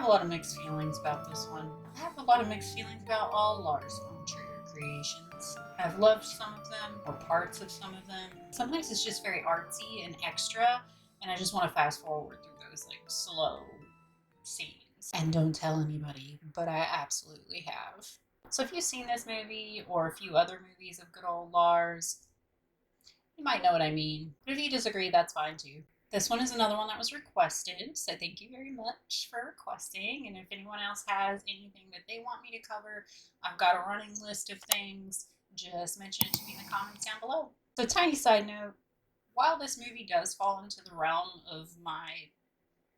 have a lot of mixed feelings about this one. I have a lot of mixed feelings about all Lars Von Trier creations. I've loved some of them, or parts of some of them. Sometimes it's just very artsy and extra, and I just want to fast forward through those like slow scenes. And don't tell anybody, but I absolutely have. So if you've seen this movie or a few other movies of good old Lars, you might know what I mean. But if you disagree, that's fine too. This one is another one that was requested, so thank you very much for requesting. And if anyone else has anything that they want me to cover, I've got a running list of things. Just mention it to me in the comments down below. So, tiny side note, while this movie does fall into the realm of my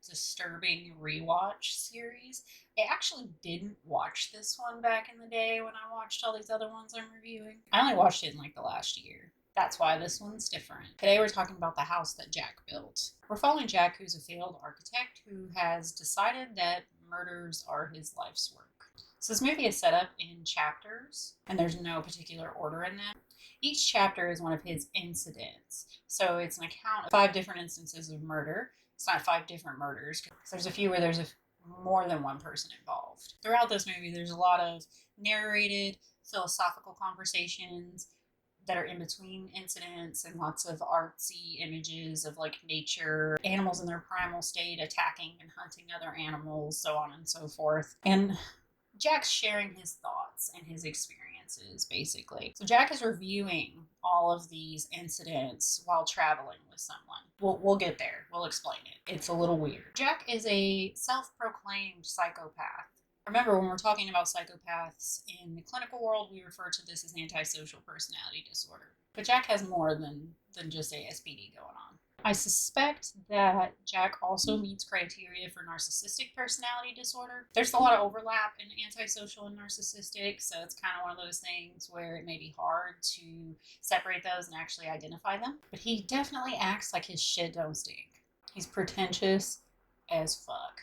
disturbing rewatch series, I actually didn't watch this one back in the day when I watched all these other ones I'm reviewing. I only watched it in like the last year. That's why this one's different. Today we're talking about the house that Jack built. We're following Jack, who's a failed architect who has decided that murders are his life's work. So this movie is set up in chapters, and there's no particular order in them. Each chapter is one of his incidents. So it's an account of 5 different instances of murder. It's not 5 different murders, because there's a few where there's more than one person involved. Throughout this movie, there's a lot of narrated philosophical conversations that are in between incidents, and lots of artsy images of like nature, animals in their primal state attacking and hunting other animals, so on and so forth. And Jack's sharing his thoughts and his experiences, basically. So Jack is reviewing all of these incidents while traveling with someone. We'll get there. We'll explain it. It's a little weird. Jack is a self-proclaimed psychopath. Remember, when we're talking about psychopaths in the clinical world, we refer to this as antisocial personality disorder. But Jack has more than just ASPD going on. I suspect that Jack also meets criteria for narcissistic personality disorder. There's a lot of overlap in antisocial and narcissistic, so it's kind of one of those things where it may be hard to separate those and actually identify them. But he definitely acts like his shit don't stink. He's pretentious as fuck.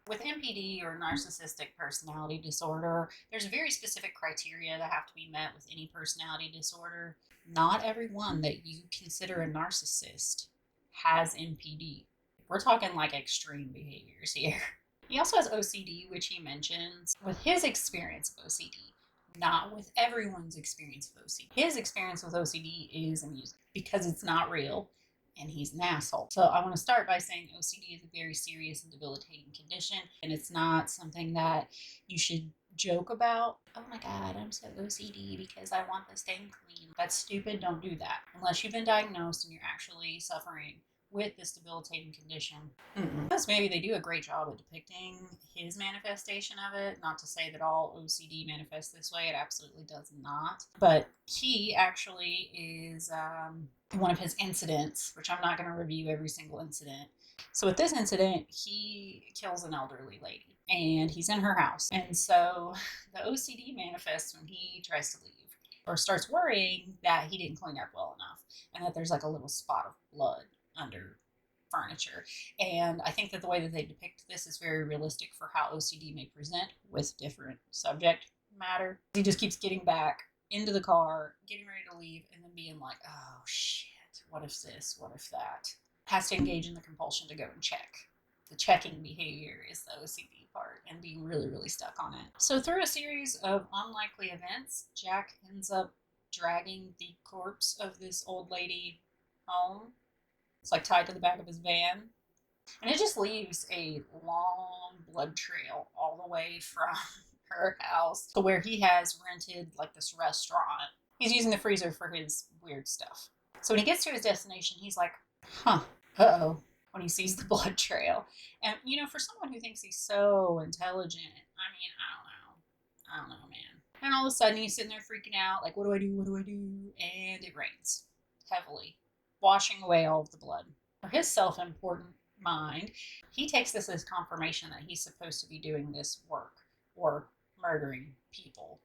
With NPD, or narcissistic personality disorder, there's very specific criteria that have to be met with any personality disorder. Not everyone that you consider a narcissist has NPD. We're talking like extreme behaviors here. He also has OCD, which he mentions. With his experience of OCD, not with everyone's experience of OCD. His experience with OCD is amusing because it's not real. And he's an asshole. So I want to start by saying OCD is a very serious and debilitating condition, and it's not something that you should joke about. Oh my god, I'm so OCD because I want this thing clean. That's stupid. Don't do that unless you've been diagnosed and you're actually suffering with this debilitating condition. Because maybe they do a great job at depicting his manifestation of it. Not to say that all OCD manifests this way. It absolutely does not. But he actually is one of his incidents, which I'm not going to review every single incident. So with this incident, he kills an elderly lady, and he's in her house. And so the OCD manifests when he tries to leave, or starts worrying that he didn't clean up well enough, and that there's like a little spot of blood under furniture. And I think that the way that they depict this is very realistic for how OCD may present with different subject matter. He just keeps getting back into the car, getting ready to leave, and then being like, oh shit, what if this, what if that? Has to engage in the compulsion to go and check. The checking behavior is the OCD part, and being really, really stuck on it. So through a series of unlikely events, Jack ends up dragging the corpse of this old lady home. It's like tied to the back of his van. And it just leaves a long blood trail all the way from her house to where he has rented like this restaurant. He's using the freezer for his weird stuff. So when he gets to his destination, he's like, uh-oh, when he sees the blood trail. And, you know, for someone who thinks he's so intelligent, I mean, I don't know, man. And all of a sudden he's sitting there freaking out, like, what do I do? What do I do? And it rains heavily, washing away all of the blood. For his self-important mind, he takes this as confirmation that he's supposed to be doing this work or murdering people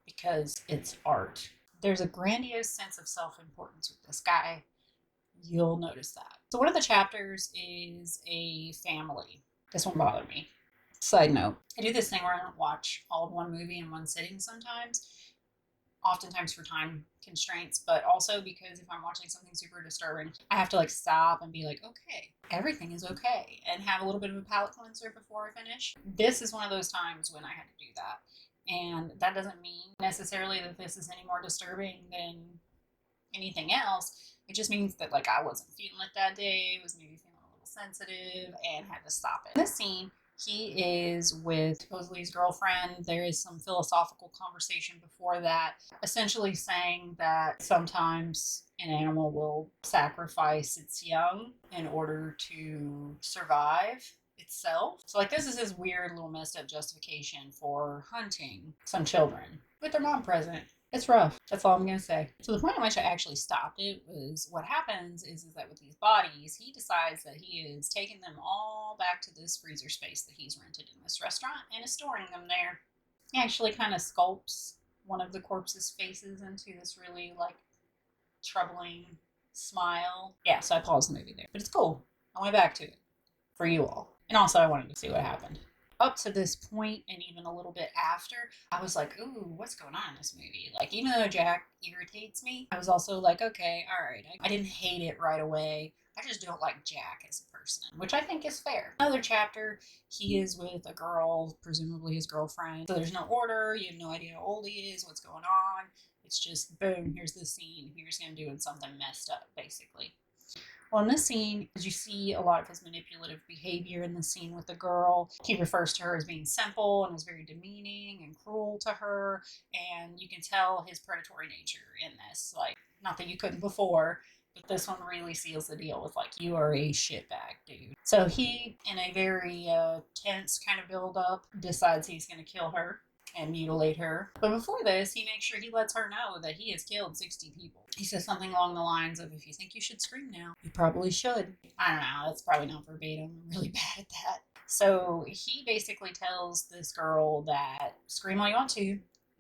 because it's art. There's a grandiose sense of self-importance with this guy. You'll notice that. So one of the chapters is a family. This one bothered me. Side note, I do this thing where I don't watch all of one movie in one sitting sometimes. oftentimes for time constraints, but also because if I'm watching something super disturbing, I have to like stop and be like, okay, everything is okay, and have a little bit of a palate cleanser before I finish. This is one of those times when I had to do that. And that doesn't mean necessarily that this is any more disturbing than anything else. It just means that like I wasn't feeling it that day, was maybe feeling a little sensitive, and had to stop it. In this scene, he is with supposedly his girlfriend. There is some philosophical conversation before that, essentially saying that sometimes an animal will sacrifice its young in order to survive itself. So like this is his weird little messed up justification for hunting some children with their mom present. It's rough. That's all I'm going to say. So the point at which I actually stopped it was what happens is that with these bodies, he decides that he is taking them all back to this freezer space that he's rented in this restaurant and is storing them there. He actually kind of sculpts one of the corpses' faces into this really like troubling smile. Yeah, so I paused the movie there. But it's cool. I went back to it for you all. And also I wanted to see what happened. Up to this point and even a little bit after, I was like, ooh, what's going on in this movie? Like, even though Jack irritates me, I was also like, okay, all right. I didn't hate it right away. I just don't like Jack as a person, which I think is fair. Another chapter, he is with a girl, presumably his girlfriend. So there's no order. You have no idea how old he is, what's going on. It's just, boom, here's the scene. Here's him doing something messed up, basically. Well, in this scene, as you see a lot of his manipulative behavior in the scene with the girl, he refers to her as being simple and is very demeaning and cruel to her. And you can tell his predatory nature in this. Like, not that you couldn't before, but this one really seals the deal with, like, you are a shitbag, dude. So he, in a very tense kind of build up, decides he's going to kill her and mutilate her. But before this, he makes sure he lets her know that he has killed 60 people. He says something along the lines of, if you think you should scream now, you probably should. I don't know, that's probably not verbatim. I'm really bad at that. So he basically tells this girl that scream all you want to,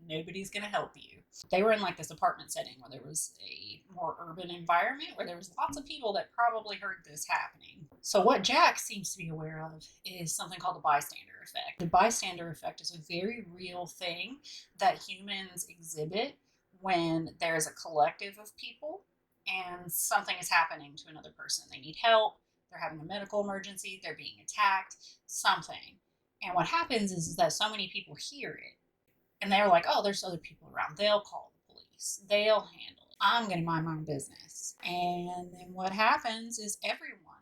nobody's gonna help you. They were in like this apartment setting where there was a more urban environment where there was lots of people that probably heard this happening. So what Jack seems to be aware of is something called the bystander effect. The bystander effect is a very real thing that humans exhibit when there's a collective of people and something is happening to another person. They need help, they're having a medical emergency, they're being attacked, something. And what happens is that so many people hear it and they're like, oh, there's other people around. They'll call the police. They'll handle it. I'm going to mind my own business. And then what happens is everyone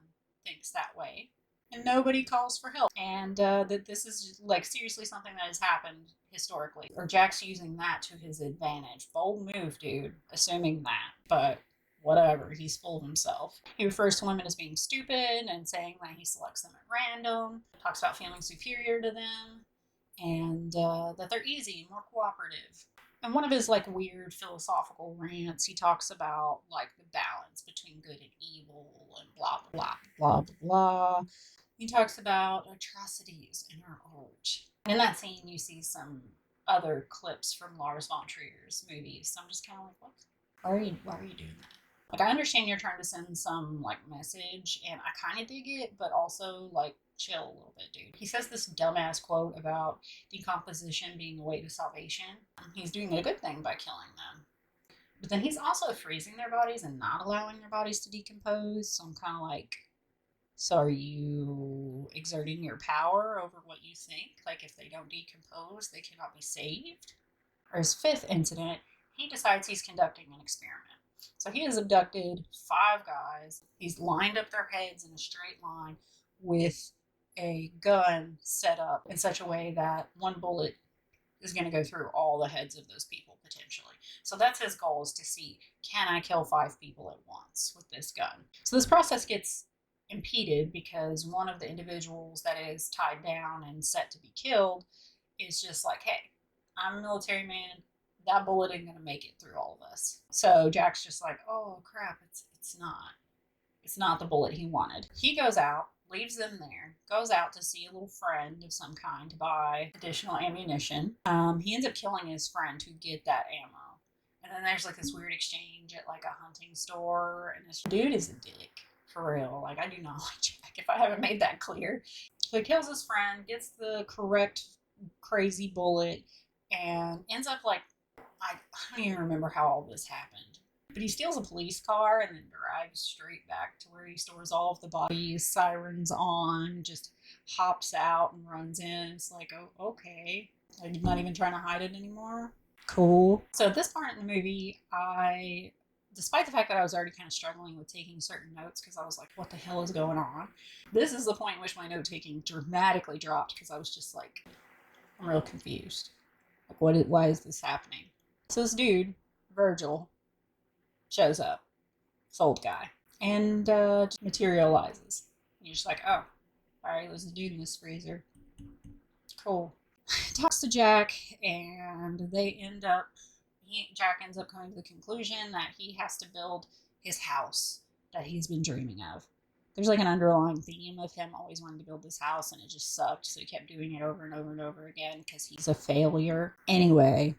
thinks that way and nobody calls for help. And that this is like seriously something that has happened historically. Or Jack's using that to his advantage. Bold move, dude. Assuming that. But whatever. He's full of himself. He refers to women as being stupid and saying that he selects them at random. Talks about feeling superior to them. And that they're easy and more cooperative. And one of his like weird philosophical rants, he talks about like the balance between good and evil and blah blah blah blah blah. He talks about atrocities in our art. And in that scene, you see some other clips from Lars Von Trier's movies. So I'm just kind of like, what? Why are you doing that? Like, I understand you're trying to send some like message, and I kind of dig it, but also like chill a little bit, dude. He says this dumbass quote about decomposition being the way to salvation. He's doing a good thing by killing them. But then he's also freezing their bodies and not allowing their bodies to decompose. So I'm kind of like, so are you exerting your power over what you think? Like, if they don't decompose, they cannot be saved? Or his fifth incident, he decides he's conducting an experiment. So he has abducted 5 guys. He's lined up their heads in a straight line with a gun set up in such a way that one bullet is going to go through all the heads of those people potentially. So that's his goal, is to see, can I kill 5 people at once with this gun? So this process gets impeded because one of the individuals that is tied down and set to be killed is just like, hey, I'm a military man. That bullet ain't going to make it through all of us. So Jack's just like, oh crap, it's not. It's not the bullet he wanted. He goes out, leaves them there, goes out to see a little friend of some kind to buy additional ammunition. He ends up killing his friend to get that ammo. And then there's like this weird exchange at like a hunting store, and this dude is a dick, for real. Like, I do not like Jack, if I haven't made that clear. So he kills his friend, gets the correct crazy bullet, and ends up like, I don't even remember how all this happened. But he steals a police car and then drives straight back to where he stores all of the bodies, sirens on, just hops out and runs in. It's like, oh, okay. I'm not even trying to hide it anymore. Cool. So at this part in the movie, despite the fact that I was already kind of struggling with taking certain notes because I was like, what the hell is going on? This is the point in which my note taking dramatically dropped because I was just like, I'm real confused. Like, why is this happening? So this dude, Virgil, shows up, this old guy, and just materializes. And you're just like, oh, alright, there's a dude in this freezer. Cool. Talks to Jack, and Jack ends up coming to the conclusion that he has to build his house that he's been dreaming of. There's like an underlying theme of him always wanting to build this house, and it just sucked, so he kept doing it over and over and over again because he's a failure. Anyway,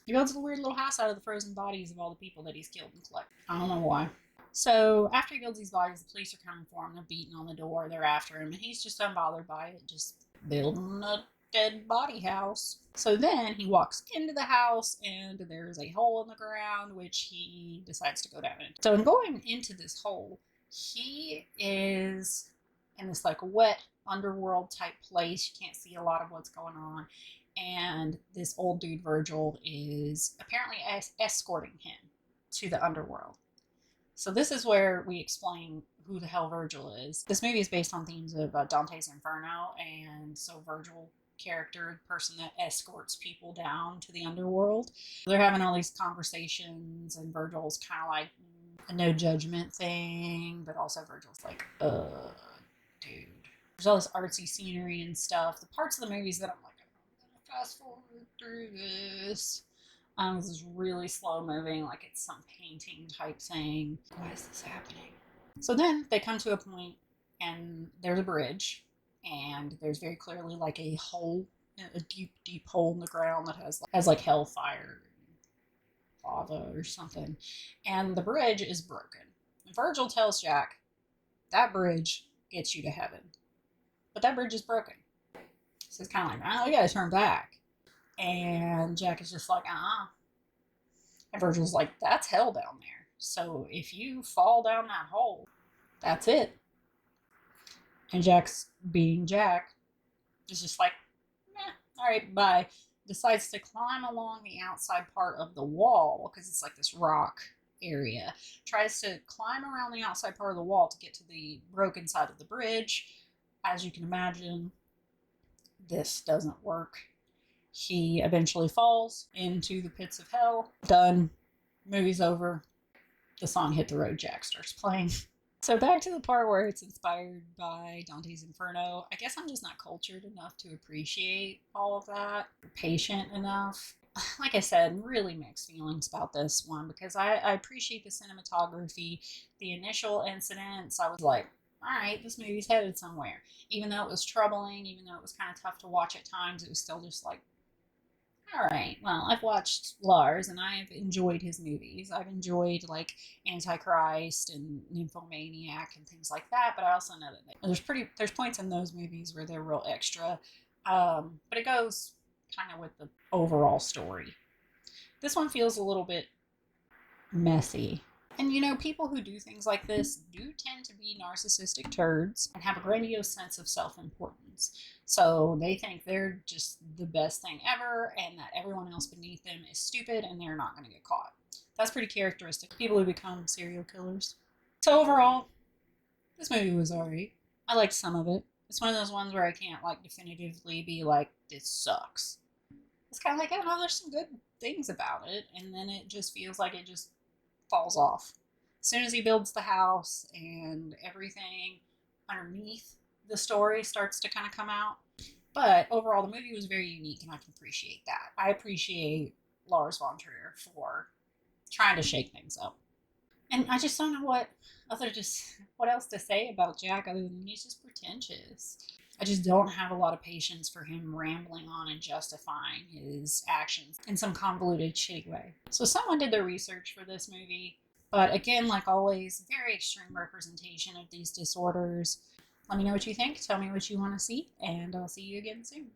he builds a weird little house out of the frozen bodies of all the people that he's killed and collected. I don't know why. So after he builds these bodies, the police are coming for him. They're beating on the door. They're after him, and he's just unbothered by it, just building a dead body house. So then he walks into the house, and there's a hole in the ground, which he decides to go down into. So in going into this hole, he is in this like wet underworld type place. You can't see a lot of what's going on. And this old dude, Virgil, is apparently escorting him to the underworld. So this is where we explain who the hell Virgil is. This movie is based on themes of Dante's Inferno, and so Virgil character, the person that escorts people down to the underworld. They're having all these conversations, and Virgil's kind of like a no judgment thing, but also Virgil's like, dude. There's all this artsy scenery and stuff. The parts of the movies that I'm like, fast forward through this. This is really slow moving, like it's some painting type thing. Why is this happening? So then they come to a point, and there's a bridge, and there's very clearly like a hole, a deep, deep hole in the ground that has like hellfire, lava or something, and the bridge is broken. And Virgil tells Jack, that bridge gets you to heaven, but that bridge is broken. So it's kind of like, oh, we gotta turn back. And Jack is just like, And Virgil's like, that's hell down there. So if you fall down that hole, that's it. And Jack's being Jack is just like, all right, bye. Decides to climb along the outside part of the wall because it's like this rock area. Tries to climb around the outside part of the wall to get to the broken side of the bridge. As you can imagine, this doesn't work. He eventually falls into the pits of hell. Done. Movie's over. The song Hit the Road Jack starts playing. So back to the part where it's inspired by Dante's Inferno. I guess I'm just not cultured enough to appreciate all of that. Patient enough. Like I said, really mixed feelings about this one because I appreciate the cinematography. The initial incidents, I was like, all right, this movie's headed somewhere. Even though it was troubling, even though it was kind of tough to watch at times, it was still just like, all right, well, I've watched Lars and I've enjoyed his movies. I've enjoyed like Antichrist and Nymphomaniac and things like that, but I also know that there's points in those movies where they're real extra, but it goes kind of with the overall story. This one feels a little bit messy. And you know, people who do things like this do tend to be narcissistic turds and have a grandiose sense of self-importance. So they think they're just the best thing ever and that everyone else beneath them is stupid and they're not going to get caught. That's pretty characteristic of people who become serial killers. So overall, this movie was alright. I liked some of it. It's one of those ones where I can't like definitively be like, this sucks. It's kind of like, I don't know, there's some good things about it, and then it just feels like it just falls off. As soon as he builds the house and everything underneath the story starts to kind of come out. But overall, the movie was very unique, and I can appreciate that. I appreciate Lars Von Trier for trying to shake things up. And I just don't know what else to say about Jack other than he's just pretentious. I just don't have a lot of patience for him rambling on and justifying his actions in some convoluted, shitty way. So someone did their research for this movie, but again, like always, very extreme representation of these disorders. Let me know what you think. Tell me what you want to see, and I'll see you again soon.